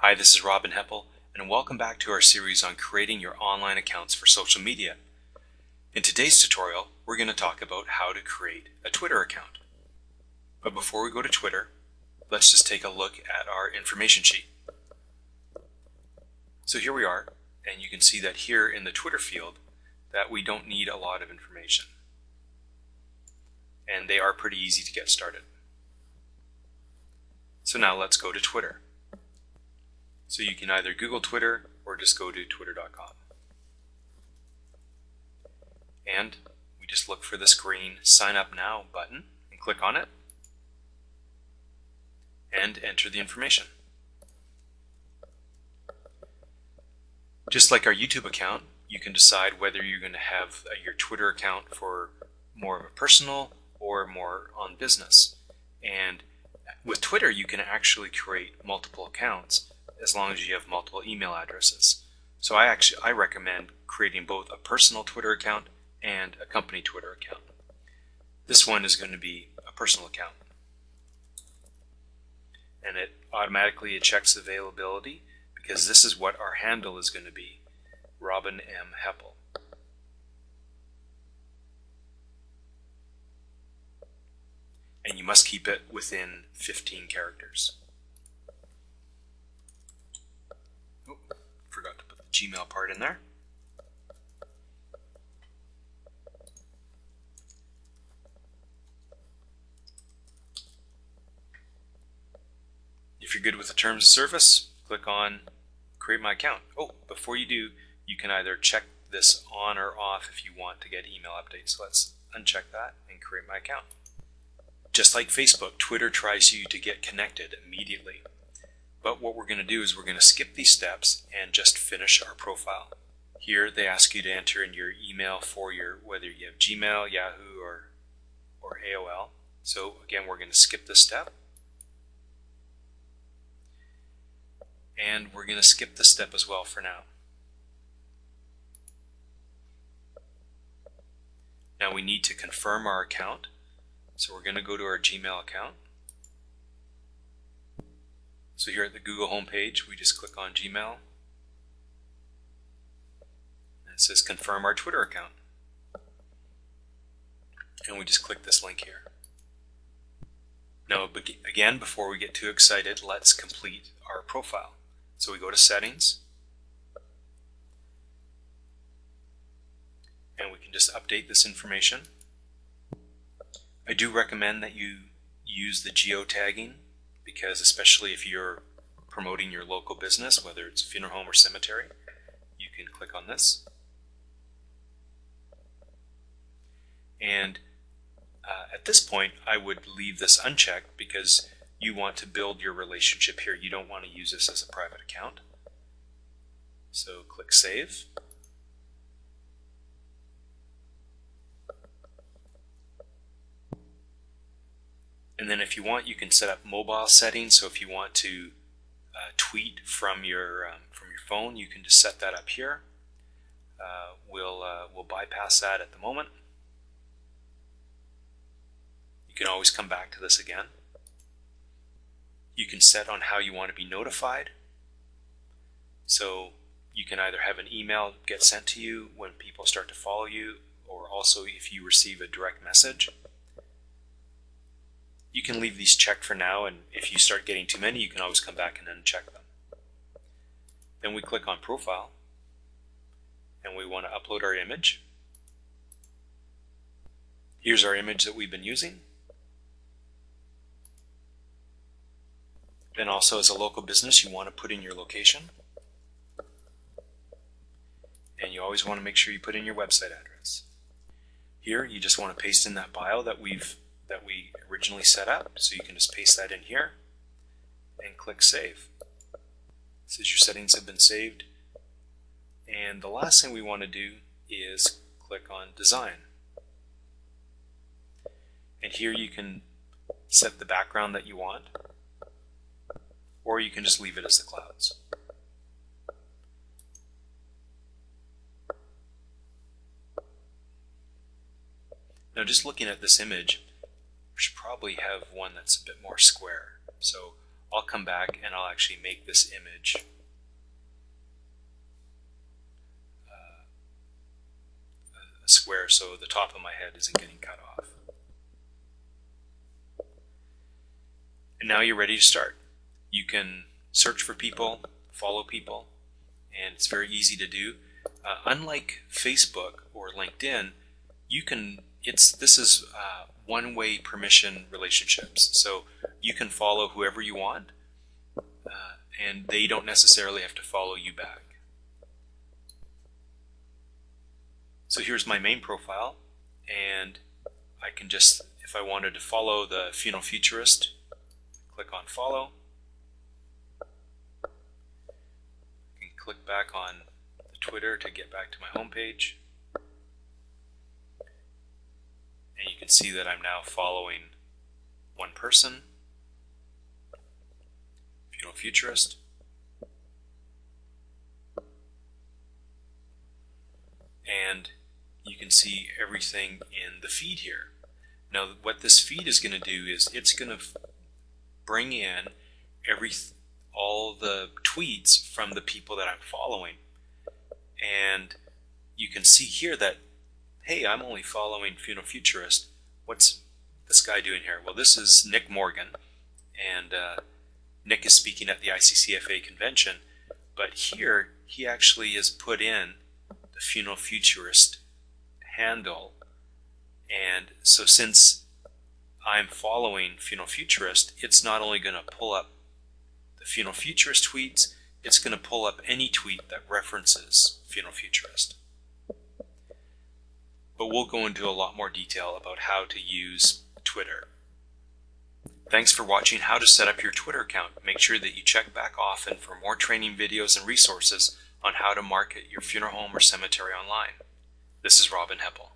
Hi, this is Robin Heppel, and welcome back to our series on creating your online accounts for social media. In today's tutorial, we're going to talk about how to create a Twitter account. But before we go to Twitter, let's just take a look at our information sheet. So here we are, and you can see that here in the Twitter field that we don't need a lot of information. And they are pretty easy to get started. So now let's go to Twitter. So you can either Google Twitter or just go to twitter.com. And we just look for this green Sign Up Now button and click on it and enter the information. Just like our YouTube account, you can decide whether you're going to have your Twitter account for more of a personal or more on business. And with Twitter, you can actually create multiple accounts as long as you have multiple email addresses. So I recommend creating both a personal Twitter account and a company Twitter account. This one is going to be a personal account. And it automatically checks availability because this is what our handle is going to be, Robin M. Heppel. And you must keep it within 15 characters. Forgot to put the Gmail part in there. If you're good with the terms of service, click on Create My Account. Oh, before you do, you can either check this on or off if you want to get email updates. So let's uncheck that and create my account. Just like Facebook, Twitter tries you to get connected immediately. But what we're going to do is we're going to skip these steps and just finish our profile. Here they ask you to enter in your email for whether you have Gmail, Yahoo, or AOL. So again, we're going to skip this step. And we're going to skip this step as well for now. Now we need to confirm our account. So we're going to go to our Gmail account. So here at the Google homepage, we just click on Gmail. And it says confirm our Twitter account. And we just click this link here. Now again, before we get too excited, let's complete our profile. So we go to Settings. And we can just update this information. I do recommend that you use the geotagging, because especially if you're promoting your local business, whether it's a funeral home or cemetery, you can click on this. And at this point, I would leave this unchecked because you want to build your relationship here. You don't want to use this as a private account. So click Save. And then if you want, you can set up mobile settings. So if you want to tweet from your phone, you can just set that up here. We'll bypass that at the moment. You can always come back to this again. You can set on how you want to be notified. So you can either have an email get sent to you when people start to follow you, or also if you receive a direct message. You can leave these checked for now, and if you start getting too many, you can always come back and uncheck them. Then we click on Profile, and we want to upload our image. Here's our image that we've been using. Then also, as a local business, you want to put in your location. And you always want to make sure you put in your website address. Here, you just want to paste in that bio that we originally set up, so you can just paste that in here and click Save. It says your settings have been saved. And the last thing we want to do is click on Design. And here you can set the background that you want, or you can just leave it as the clouds. Now just looking at this image, we should probably have one that's a bit more square. So I'll come back and I'll actually make this image a square so the top of my head isn't getting cut off. And now you're ready to start. You can search for people, follow people, and it's very easy to do. Unlike Facebook or LinkedIn, this is one-way permission relationships. So you can follow whoever you want, and they don't necessarily have to follow you back. So here's my main profile, and I can just, if I wanted to follow the Funeral Futurist, click on follow. I can click back on the Twitter to get back to my home page. And you can see that I'm now following one person, Funeral Futurist. And you can see everything in the feed here. Now what this feed is going to do is it's going to bring in all the tweets from the people that I'm following. And you can see here that, hey, I'm only following Funeral Futurist. What's this guy doing here? Well, this is Nick Morgan, and Nick is speaking at the ICCFA convention, but here he actually has put in the Funeral Futurist handle, and so since I'm following Funeral Futurist, it's not only going to pull up the Funeral Futurist tweets, it's going to pull up any tweet that references Funeral Futurist. But we'll go into a lot more detail about how to use Twitter. Thanks for watching how to set up your Twitter account. Make sure that you check back often for more training videos and resources on how to market your funeral home or cemetery online. This is Robin Heppel.